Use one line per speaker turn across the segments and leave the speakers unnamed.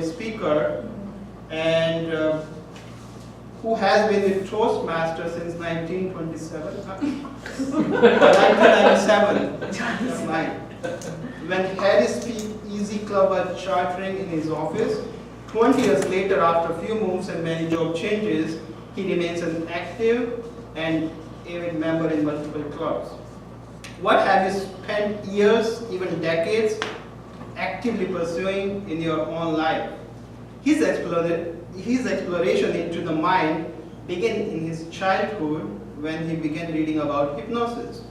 speaker, and who has been with Toastmasters since 1927. 1997. That's right. When Harry Easy Club was chartering in his office, 20 years later, after a few moves and many job changes, he remains an active and avid member in multiple clubs. What have you spent years, even decades, actively pursuing in your own life? His exploration into the mind began in his childhood when he began reading about hypnosis.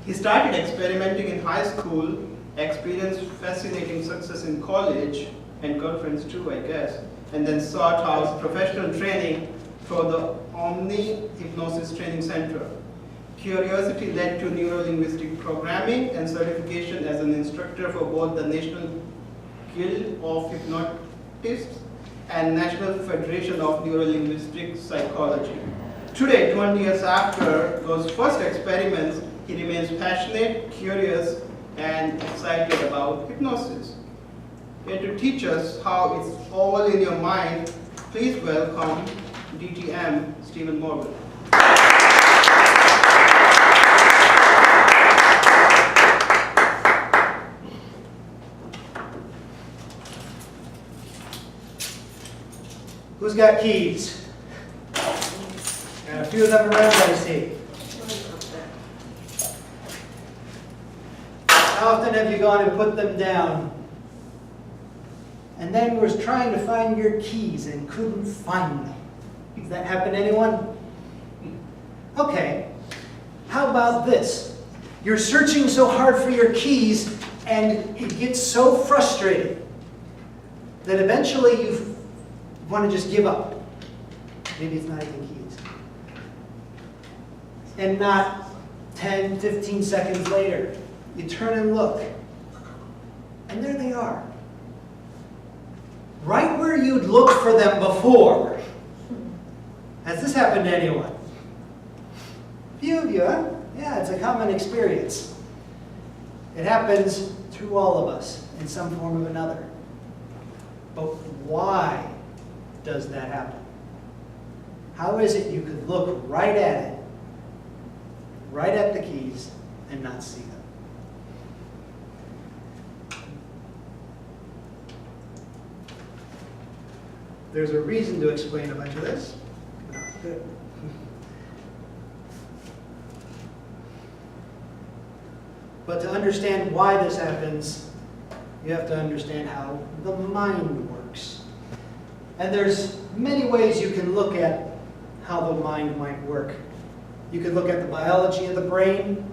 He started experimenting in high school, experienced fascinating success in college, and girlfriends too, I guess, and then sought out professional training for the Omni Hypnosis Training Center. Curiosity led to neuro-linguistic programming and certification as an instructor for both the National Guild of Hypnotists and National Federation of Neuro-Linguistic Psychology. Today, 20 years after those first experiments, he remains passionate, curious, and excited about hypnosis. Here to teach us how it's all in your mind, please welcome DTM Stephen Morgan.
Who's got keys? Got a few of them around, I see. How often have you gone and put them down and then was trying to find your keys and couldn't find them? Does that happen to anyone? Okay. How about this? You're searching so hard for your keys and it gets so frustrated that eventually you want to just give up. Maybe it's not even keys. And not 10, 15 seconds later, you turn and look, and there they are. Right where you'd looked for them before. Has this happened to anyone? Few of you, huh? Yeah, it's a common experience. It happens to all of us in some form or another. But why does that happen? How is it you could look right at it, right at the keys, and not see them? There's a reason to explain a bunch of this. Good. But to understand why this happens, you have to understand how the mind works. And there's many ways you can look at how the mind might work. You could look at the biology of the brain.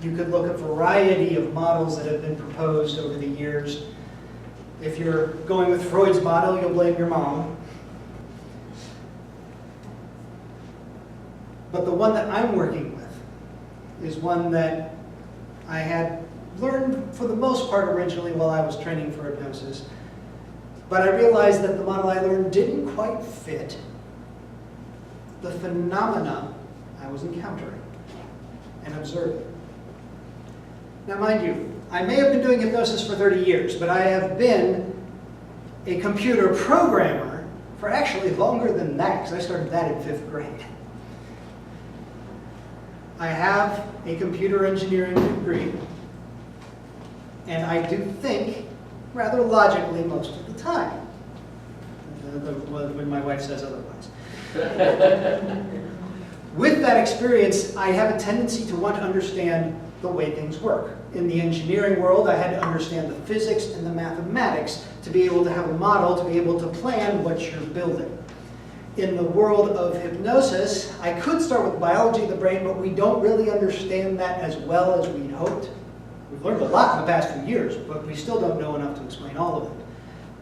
You could look at a variety of models that have been proposed over the years. If you're going with Freud's model, you'll blame your mom. But the one that I'm working with is one that I had learned for the most part originally while I was training for hypnosis. But I realized that the model I learned didn't quite fit the phenomena I was encountering and observing. Now mind you, I may have been doing hypnosis for 30 years, but I have been a computer programmer for actually longer than that, because I started that in 5th grade. I have a computer engineering degree, and I do think rather logically most of the time, when my wife says otherwise. With that experience, I have a tendency to want to understand the way things work. In the engineering world, I had to understand the physics and the mathematics to be able to have a model, to be able to plan what you're building. In the world of hypnosis, I could start with biology of the brain, but we don't really understand that as well as we'd hoped. We've learned a lot in the past few years, but we still don't know enough to explain all of it.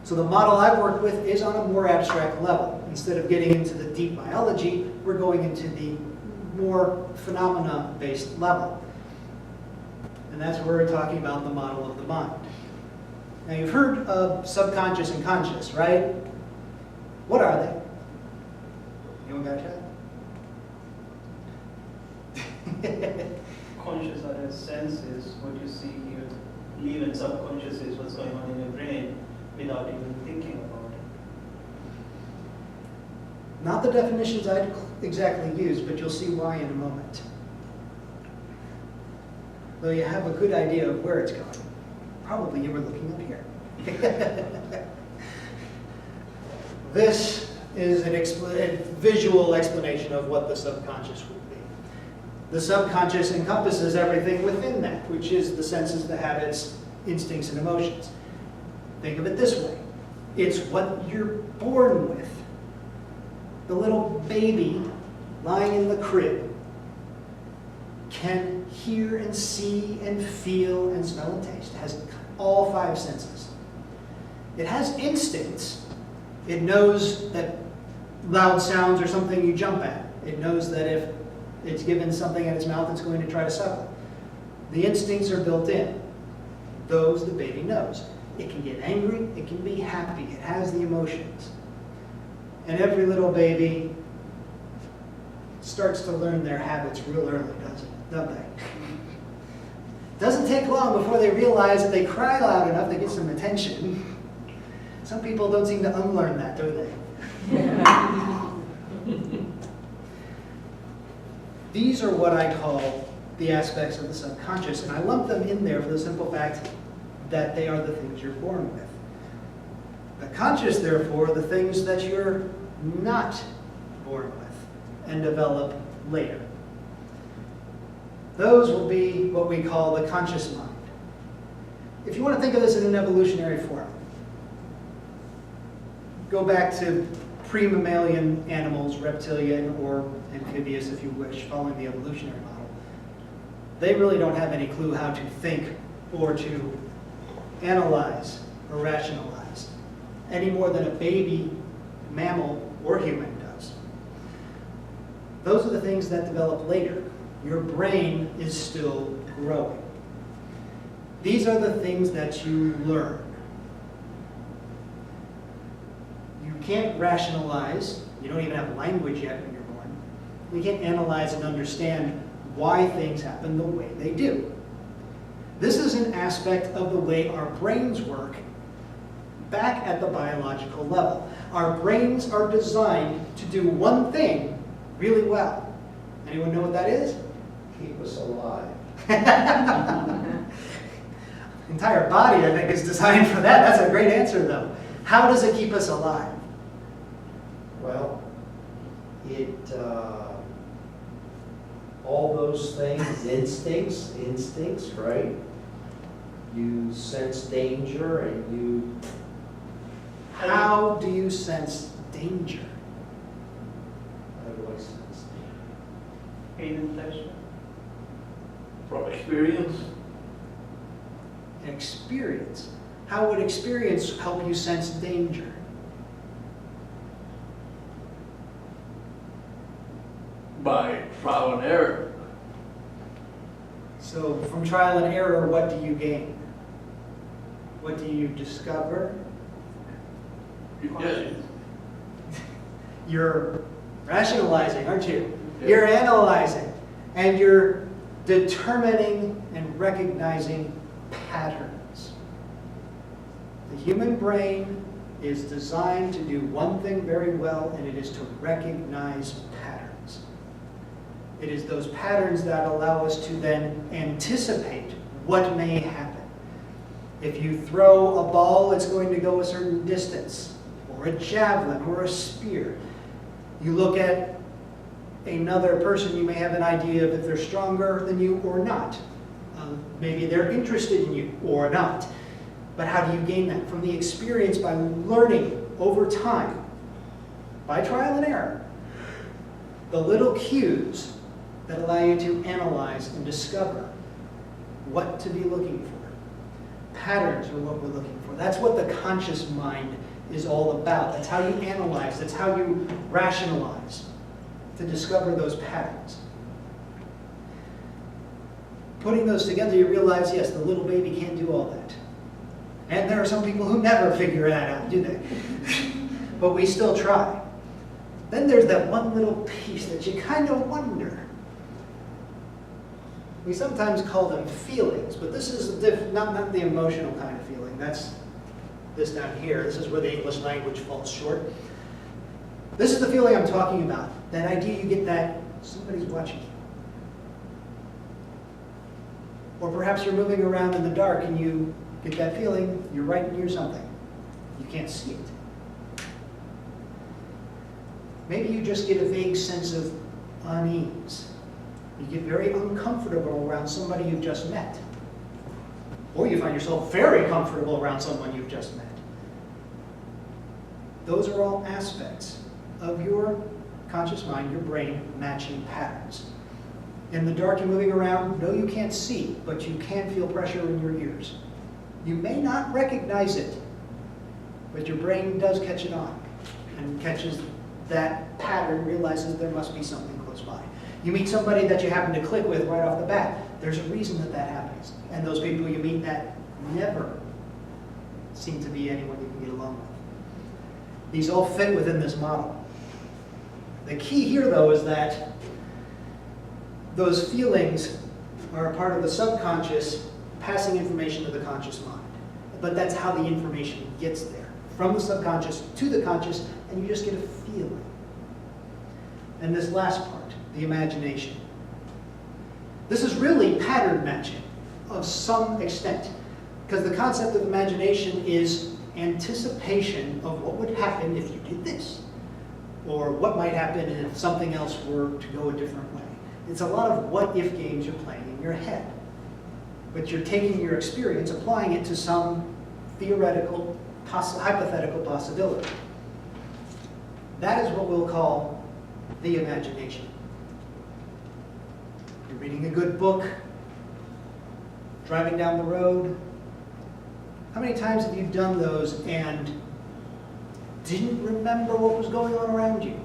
So the model I've worked with is on a more abstract level. Instead of getting into the deep biology, we're going into the more phenomena-based level. And that's where we're talking about the model of the mind. Now you've heard of subconscious and conscious, right? What are they? Anyone got a chat?
Conscious are the senses, what you see, hear, believe, and subconscious is what's going on in your brain without even thinking.
Not the definitions I'd exactly use, but you'll see why in a moment. Though you have a good idea of where it's going. Probably you were looking up here. This is a visual explanation of what the subconscious would be. The subconscious encompasses everything within that, which is the senses, the habits, instincts, and emotions. Think of it this way. It's what you're born with. The little baby lying in the crib can hear and see and feel and smell and taste. It has all 5 senses. It has instincts. It knows that loud sounds are something you jump at. It knows that if it's given something in its mouth, it's going to try to suckle. The instincts are built in. Those the baby knows. It can get angry. It can be happy. It has the emotions. And every little baby starts to learn their habits real early, don't they? Doesn't take long before they realize that they cry loud enough to get some attention. Some people don't seem to unlearn that, do they? These are what I call the aspects of the subconscious, and I lump them in there for the simple fact that they are the things you're born with. The conscious, therefore, are the things that you're not born with and develop later. Those will be what we call the conscious mind. If you want to think of this in an evolutionary form, go back to pre-mammalian animals, reptilian or amphibious if you wish, following the evolutionary model. They really don't have any clue how to think or to analyze or rationalize any more than a baby mammal or human does. Those are the things that develop later. Your brain is still growing. These are the things that you learn. You can't rationalize. You don't even have language yet when you're born. You can't analyze and understand why things happen the way they do. This is an aspect of the way our brains work back at the biological level. Our brains are designed to do one thing really well. Anyone know what that is?
Keep us alive.
Entire body, I think, is designed for that. That's a great answer, though. How does it keep us alive?
Well, all those things, instincts, right? You sense danger and you...
How do you sense danger?
How do I sense danger?
Pain and pleasure.
From experience.
Experience. How would experience help you sense danger?
By trial and error.
So from trial and error, what do you gain? What do you discover?
Yes.
You're rationalizing, aren't you?
Yeah.
You're analyzing, and you're determining and recognizing patterns. The human brain is designed to do one thing very well, and it is to recognize patterns. It is those patterns that allow us to then anticipate what may happen. If you throw a ball, it's going to go a certain distance, or a javelin, or a spear. You look at another person, you may have an idea of if they're stronger than you or not. Maybe they're interested in you or not. But how do you gain that? From the experience by learning over time, by trial and error, the little cues that allow you to analyze and discover what to be looking for. Patterns are what we're looking for. That's what the conscious mind is all about. That's how you analyze. That's how you rationalize to discover those patterns. Putting those together, you realize, yes, the little baby can't do all that. And there are some people who never figure that out, do they? But we still try. Then there's that one little piece that you kind of wonder. We sometimes call them feelings, but this is not the emotional kind of feeling. That's this down here. This is where the English language falls short. This is the feeling I'm talking about. That idea you get that somebody's watching you. Or perhaps you're moving around in the dark and you get that feeling you're right near something. You can't see it. Maybe you just get a vague sense of unease. You get very uncomfortable around somebody you've just met. Or you find yourself very comfortable around someone you've just met. Those are all aspects of your conscious mind, your brain, matching patterns. In the dark, you're moving around. No, you can't see, but you can feel pressure in your ears. You may not recognize it, but your brain does catch it on and catches that pattern, realizes there must be something close by. You meet somebody that you happen to click with right off the bat. There's a reason that that happens. And those people you meet that never seem to be anyone you can get along with. These all fit within this model. The key here, though, is that those feelings are a part of the subconscious passing information to the conscious mind. But that's how the information gets there. From the subconscious to the conscious, and you just get a feeling. And this last part, the imagination. This is really pattern matching of some extent. Because the concept of imagination is anticipation of what would happen if you did this. Or what might happen if something else were to go a different way. It's a lot of what-if games you're playing in your head. But you're taking your experience, applying it to some theoretical, hypothetical possibility. That is what we'll call the imagination. You're reading a good book, driving down the road. How many times have you done those and didn't remember what was going on around you?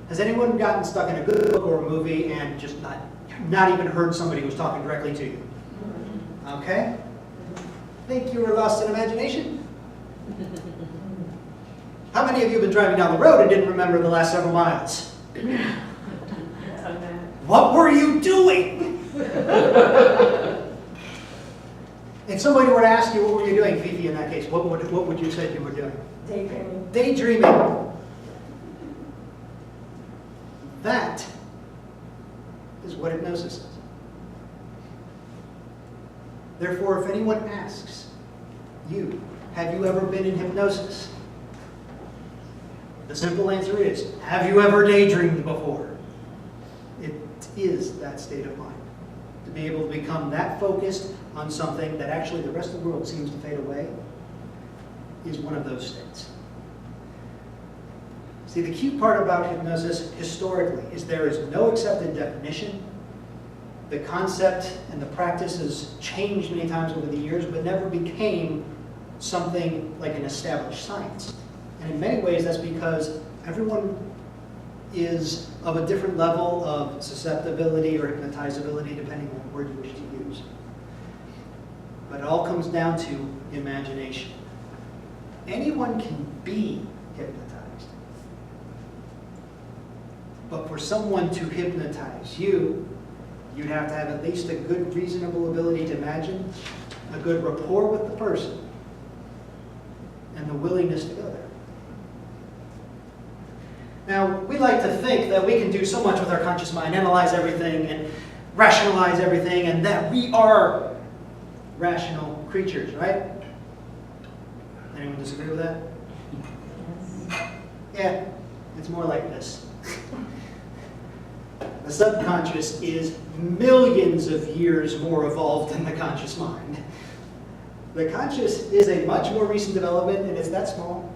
Has anyone gotten stuck in a good book or a movie and just not even heard somebody who was talking directly to you? Okay? Think you were lost in imagination? How many of you have been driving down the road and didn't remember the last several miles? What were you doing? If somebody were to ask you what were you doing, Fifi, in that case, what would you say you were doing?
Daydreaming.
Daydreaming. That is what hypnosis is. Therefore, if anyone asks you, have you ever been in hypnosis? The simple answer is, have you ever daydreamed before? It is that state of mind. To be able to become that focused on something that actually the rest of the world seems to fade away is one of those states. See, the key part about hypnosis historically is there is no accepted definition. The concept and the practice has changed many times over the years, but never became something like an established science. And in many ways, that's because everyone is of a different level of susceptibility or hypnotizability, depending on what word you wish to use. But it all comes down to imagination. Anyone can be hypnotized. But for someone to hypnotize you, you'd have to have at least a good, reasonable ability to imagine, a good rapport with the person, and the willingness to go there. Now, we like to think that we can do so much with our conscious mind, analyze everything and rationalize everything, and that we are rational creatures, right? Anyone disagree with that? Yeah, it's more like this. The subconscious is millions of years more evolved than the conscious mind. The conscious is a much more recent development, and it's that small.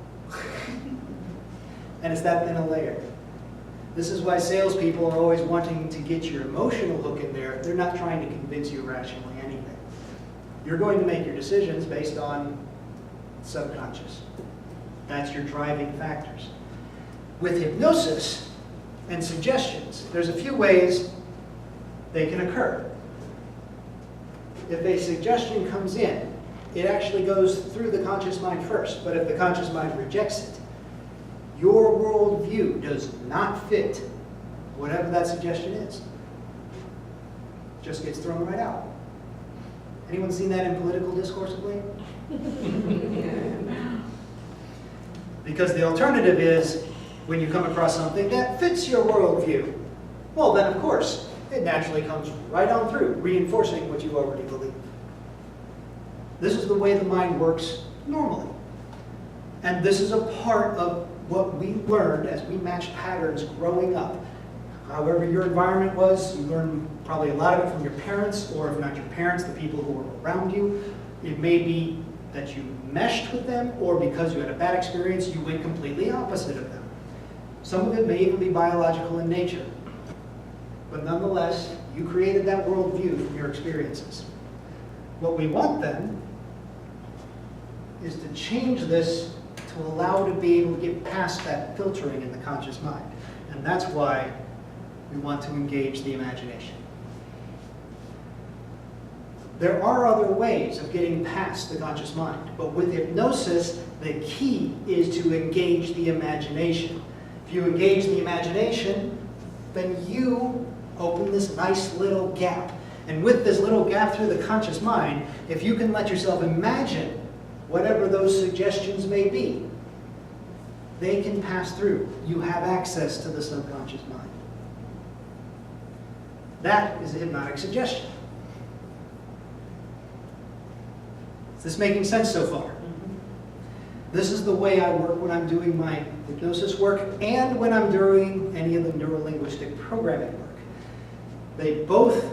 And it's that thin a layer. This is why salespeople are always wanting to get your emotional hook in there. They're not trying to convince you rationally anything. You're going to make your decisions based on subconscious. That's your driving factors. With hypnosis and suggestions, there's a few ways they can occur. If a suggestion comes in, it actually goes through the conscious mind first. But if the conscious mind rejects it, your worldview does not fit whatever that suggestion is. It just gets thrown right out. Anyone seen that in political discourse of late? Because the alternative is When you come across something that fits your worldview, well then of course, it naturally comes right on through, reinforcing what you already believe. This is the way the mind works normally. And this is a part of what we learned as we matched patterns growing up. However your environment was, you learned probably a lot of it from your parents, or if not your parents, the people who were around you. It may be that you meshed with them, or because you had a bad experience, you went completely opposite of them. Some of it may even be biological in nature. But nonetheless, you created that worldview from your experiences. What we want then is to change this to allow to be able to get past that filtering in the conscious mind. And that's why we want to engage the imagination. There are other ways of getting past the conscious mind, but with hypnosis, the key is to engage the imagination. If you engage the imagination, then you open this nice little gap. And with this little gap through the conscious mind, if you can let yourself imagine whatever those suggestions may be, they can pass through. You have access to the subconscious mind. That is a hypnotic suggestion. Is this making sense so far? This is the way I work when I'm doing my hypnosis work and when I'm doing any of the neurolinguistic programming work. They both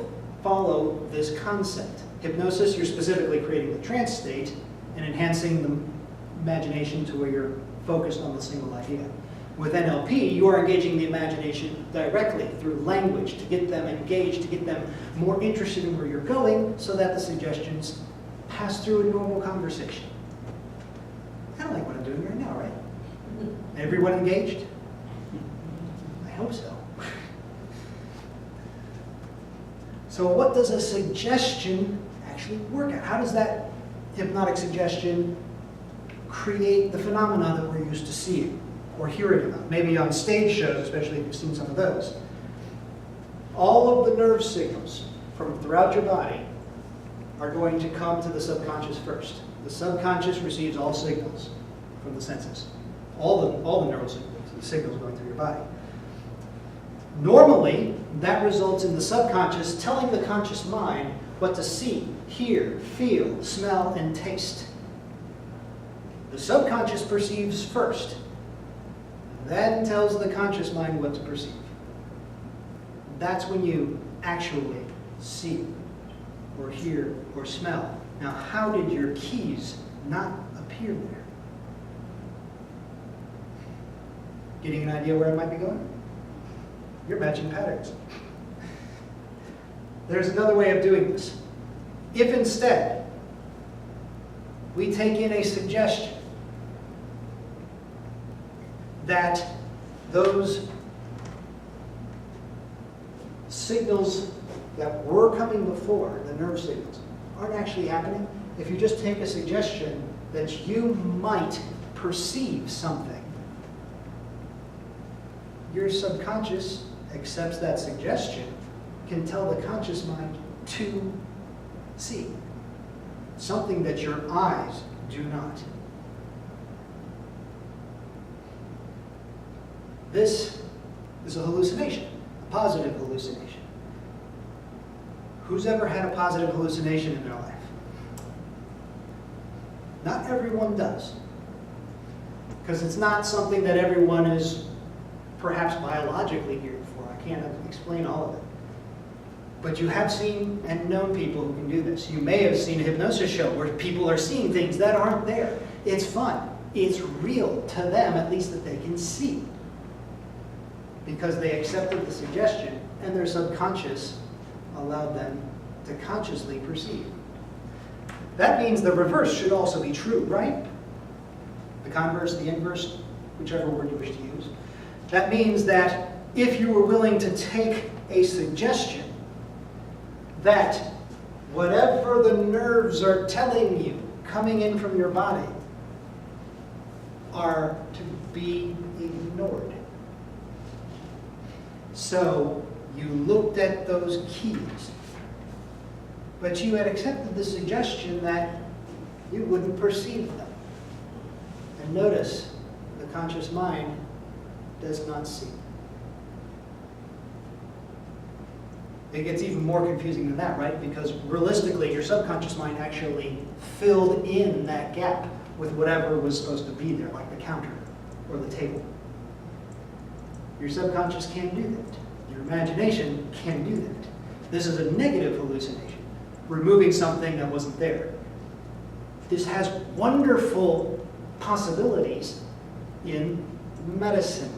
follow this concept. Hypnosis, you're specifically creating the trance state and enhancing the imagination to where you're focused on the single idea. With NLP, you are engaging the imagination directly through language to get them engaged, to get them more interested in where you're going so that the suggestions pass through a normal conversation. Kind of like what I'm doing right now, right? Everyone engaged? I hope so. So what does a suggestion actually work at? How does that hypnotic suggestion create the phenomena that we're used to seeing or hearing about? Maybe on stage shows, especially if you've seen some of those. All of the nerve signals from throughout your body are going to come to the subconscious first. The subconscious receives all signals from the senses. All the neural signals, the signals going through your body. Normally, that results in the subconscious telling the conscious mind what to see, hear, feel, smell, and taste. The subconscious perceives first, then tells the conscious mind what to perceive. That's when you actually see, or hear, or smell. Now, how did your keys not appear there? Getting an idea where I might be going? You're matching patterns. There's another way of doing this. If instead we take in a suggestion that those signals that were coming before, the nerve signals, aren't actually happening, if you just take a suggestion that you might perceive something, your subconscious accepts that suggestion, can tell the conscious mind to see something that your eyes do not. This is a hallucination, a positive hallucination. Who's ever had a positive hallucination in their life? Not everyone does. Because it's not something that everyone is perhaps biologically geared for. I can't explain all of it. But you have seen and known people who can do this. You may have seen a hypnosis show where people are seeing things that aren't there. It's fun. It's real to them, at least that they can see. Because they accepted the suggestion and their subconscious allowed them to consciously perceive. That means the reverse should also be true, right? The converse, the inverse, whichever word you wish to use. That means that if you were willing to take a suggestion that whatever the nerves are telling you coming in from your body are to be ignored. So you looked at those keys, but you had accepted the suggestion that you wouldn't perceive them. And notice the conscious mind does not see. It gets even more confusing than that, right? Because realistically, your subconscious mind actually filled in that gap with whatever was supposed to be there, like the counter or the table. Your subconscious can't do that. Your imagination can't do that. This is a negative hallucination, removing something that wasn't there. This has wonderful possibilities in medicine.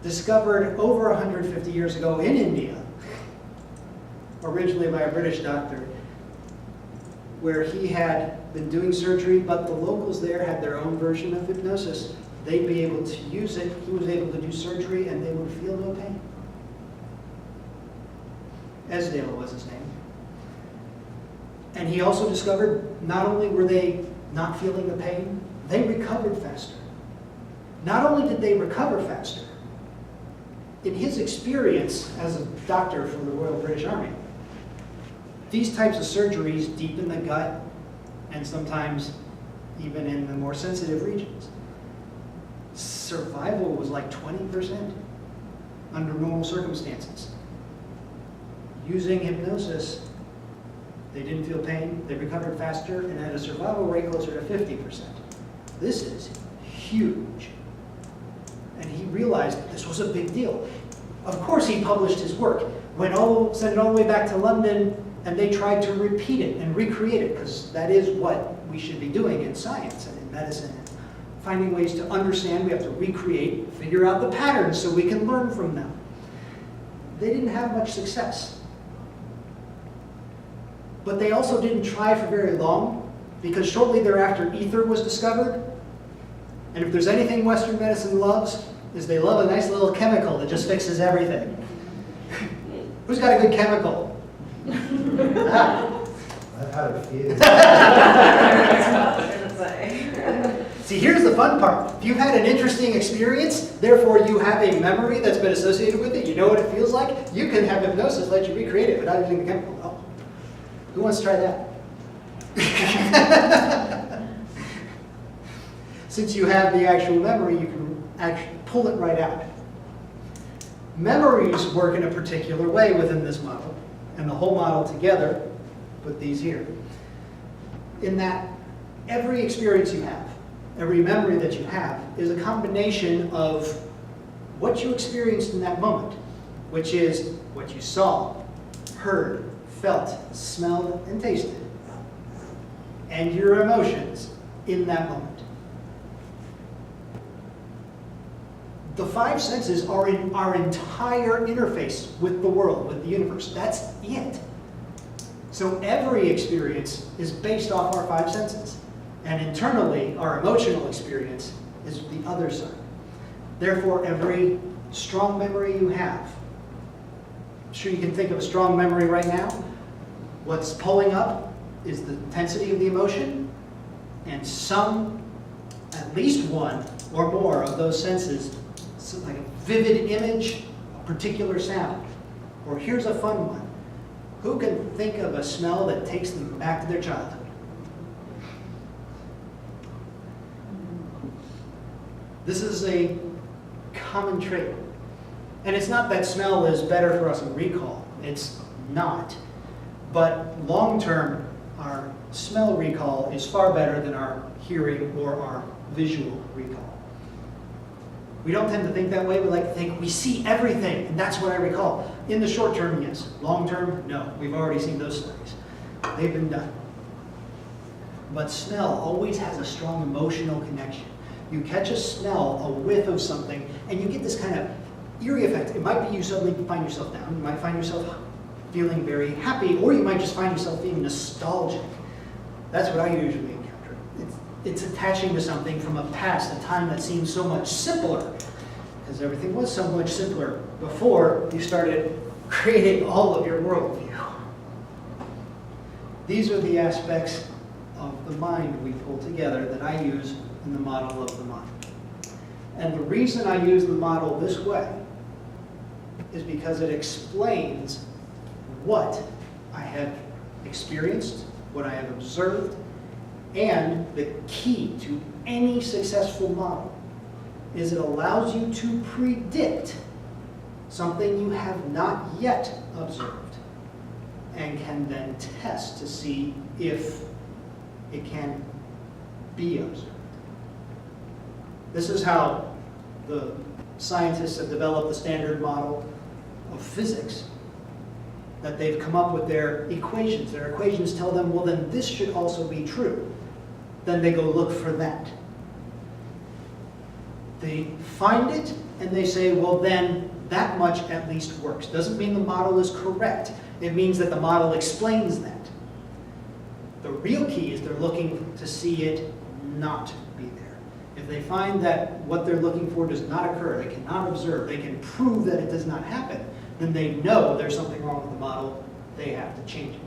Discovered over 150 years ago in India, originally by a British doctor, where he had been doing surgery, but the locals there had their own version of hypnosis. They'd be able to use it. He was able to do surgery, and they would feel no pain. Esdale was his name. And he also discovered not only were they not feeling the pain, they recovered faster. Not only did they recover faster, in his experience as a doctor for the Royal British Army, these types of surgeries deepen the gut and sometimes even in the more sensitive regions. Survival was like 20% under normal circumstances. Using hypnosis, they didn't feel pain, they recovered faster, and had a survival rate closer to 50%. This is huge. And he realized that this was a big deal. Of course he published his work, sent it all the way back to London, and they tried to repeat it and recreate it, because that is what we should be doing in science and in medicine. Finding ways to understand, we have to recreate, figure out the patterns so we can learn from them. They didn't have much success. But they also didn't try for very long, because shortly thereafter ether was discovered. And if there's anything Western medicine loves, is they love a nice little chemical that just fixes everything. Who's got a good chemical?
I've had a few.
See, here's the fun part. If you've had an interesting experience, therefore you have a memory that's been associated with it, you know what it feels like, you can have hypnosis let you recreate it without using the chemical. Oh, who wants to try that? Since you have the actual memory, you can actually pull it right out. Memories work in a particular way within this model, and the whole model together, put these here, in that every experience you have, every memory that you have, is a combination of what you experienced in that moment, which is what you saw, heard, felt, smelled, and tasted, and your emotions in that moment. The five senses are in our entire interface with the world, with the universe. That's it. So every experience is based off our five senses. And internally, our emotional experience is the other side. Therefore, every strong memory you have, I'm sure you can think of a strong memory right now. What's pulling up is the intensity of the emotion, and at least one or more of those senses, like a vivid image, a particular sound. Or here's a fun one. Who can think of a smell that takes them back to their childhood? This is a common trait. And it's not that smell is better for us in recall. It's not. But long term, our smell recall is far better than our hearing or our visual recall. We don't tend to think that way. We like to think we see everything, and that's what I recall. In the short term, yes. Long term, no. We've already seen those studies. They've been done. But smell always has a strong emotional connection. You catch a smell, a whiff of something, and you get this kind of eerie effect. It might be you suddenly find yourself down. You might find yourself feeling very happy, or you might just find yourself being nostalgic. That's what I usually encounter. It's attaching to something from a past, a time that seems so much simpler, because everything was so much simpler before you started creating all of your worldview. These are the aspects of the mind we pull together that I use in the model of the mind. And the reason I use the model this way is because it explains what I have experienced, what I have observed, and the key to any successful model is it allows you to predict something you have not yet observed and can then test to see if it can be observed. This is how the scientists have developed the standard model of physics, that they've come up with their equations. Their equations tell them, well, then this should also be true. Then they go look for that. They find it, and they say, well, then that much at least works. Doesn't mean the model is correct. It means that the model explains that. The real key is they're looking to see it not be there. If they find that what they're looking for does not occur, they cannot observe, they can prove that it does not happen, then they know there's something wrong with the model, they have to change it.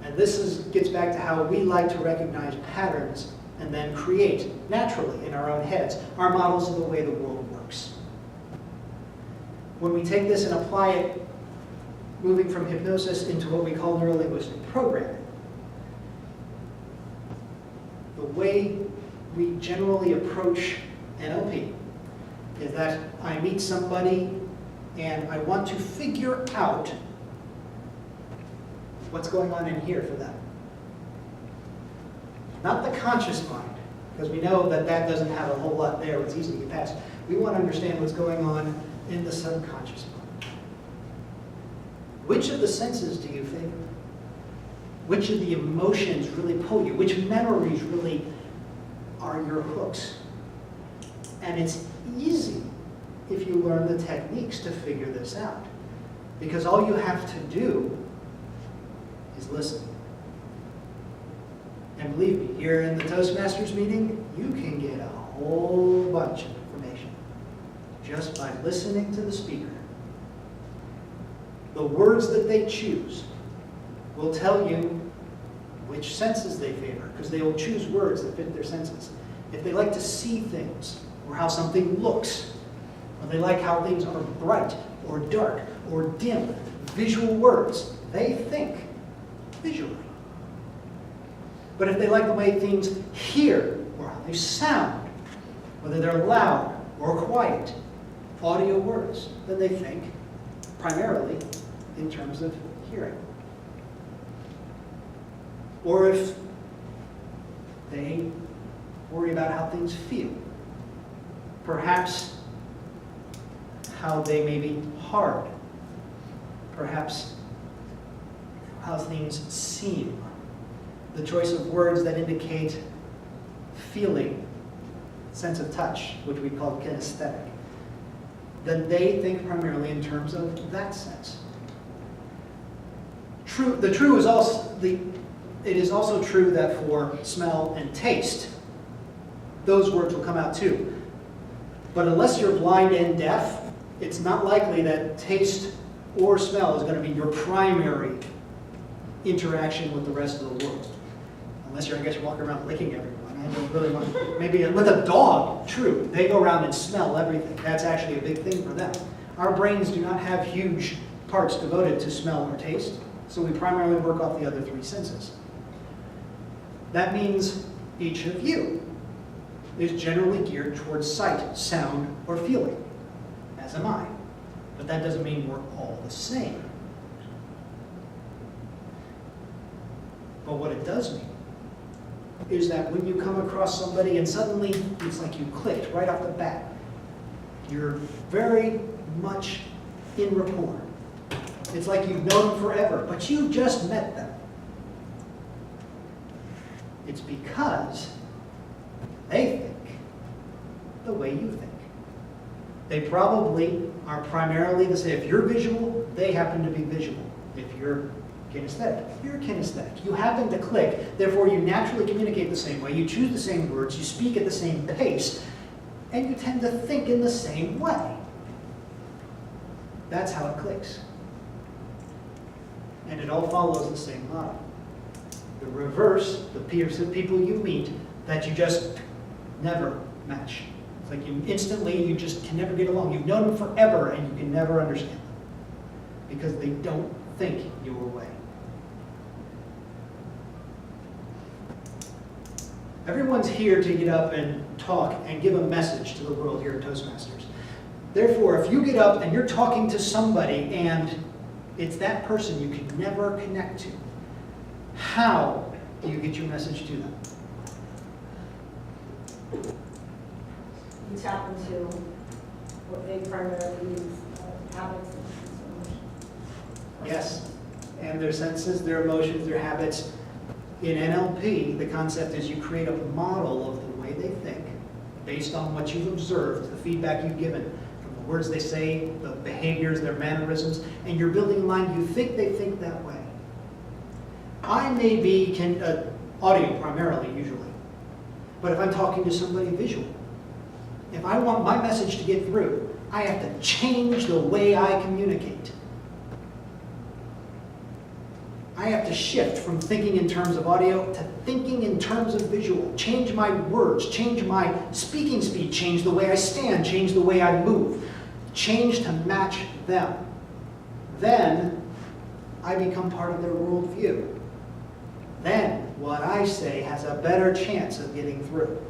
And this gets back to how we like to recognize patterns and then create naturally in our own heads our models of the way the world works. When we take this and apply it, moving from hypnosis into what we call neurolinguistic programming, the way we generally approach NLP is that I meet somebody and I want to figure out what's going on in here for them. Not the conscious mind, because we know that that doesn't have a whole lot there, it's easy to get past. We want to understand what's going on in the subconscious mind. Which of the senses do you favor? Which of the emotions really pull you? Which memories really are your hooks? And it's easy if you learn the techniques to figure this out. Because all you have to do is listen. And believe me, here in the Toastmasters meeting, you can get a whole bunch of information just by listening to the speaker. The words that they choose will tell you which senses they favor, because they will choose words that fit their senses. If they like to see things, or how something looks, or they like how things are bright, or dark, or dim, visual words, they think visually. But if they like the way things hear, or how they sound, whether they're loud or quiet, audio words, then they think primarily in terms of hearing. Or if they worry about how things feel, perhaps how they may be hard, perhaps how things seem, the choice of words that indicate feeling, sense of touch, which we call kinesthetic, then they think primarily in terms of that sense. It is also true that for smell and taste, those words will come out too. But unless you're blind and deaf, it's not likely that taste or smell is going to be your primary interaction with the rest of the world. Unless you're, I guess, you're walking around licking everyone. I don't really want, maybe with a dog, true. They go around and smell everything. That's actually a big thing for them. Our brains do not have huge parts devoted to smell or taste, so we primarily work off the other three senses. That means each of you is generally geared towards sight, sound, or feeling, as am I. But that doesn't mean we're all the same. But what it does mean is that when you come across somebody and suddenly it's like you clicked right off the bat, you're very much in rapport. It's like you've known them forever, but you just met them. It's because they think the way you think. They probably are primarily the same. If you're visual, they happen to be visual. If you're kinesthetic, you're kinesthetic. You happen to click, therefore you naturally communicate the same way, you choose the same words, you speak at the same pace, and you tend to think in the same way. That's how it clicks. And it all follows the same model. The reverse, the people you meet that you just never match. It's like you instantly, you just can never get along. You've known them forever and you can never understand them because they don't think your way. Everyone's here to get up and talk and give a message to the world here at Toastmasters. Therefore, if you get up and you're talking to somebody and it's that person you can never connect to, how do you get your message to them?
You tap into what they primarily use, habits and emotions.
Yes, and their senses, their emotions, their habits. In NLP, the concept is you create a model of the way they think based on what you've observed, the feedback you've given, from the words they say, the behaviors, their mannerisms, and you're building a line you think they think that way. I may be audio primarily, usually, but if I'm talking to somebody visual, if I want my message to get through, I have to change the way I communicate. I have to shift from thinking in terms of audio to thinking in terms of visual. Change my words, change my speaking speed, change the way I stand, change the way I move. Change to match them. Then I become part of their worldview. Then what I say has a better chance of getting through.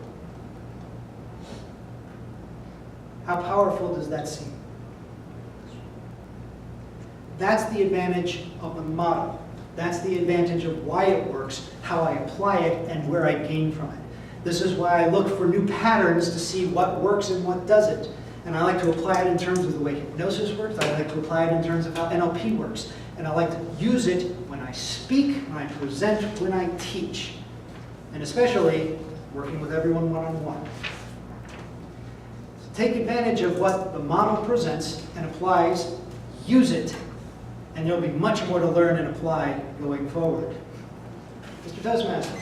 How powerful does that seem? That's the advantage of the model. That's the advantage of why it works, how I apply it, and where I gain from it. This is why I look for new patterns to see what works and what doesn't. And I like to apply it in terms of the way hypnosis works. I like to apply it in terms of how NLP works. And I like to use it when I speak, when I present, when I teach. And especially working with everyone one-on-one. So take advantage of what the model presents and applies. Use it. And there'll be much more to learn and apply going forward. Mr. Toastmaster.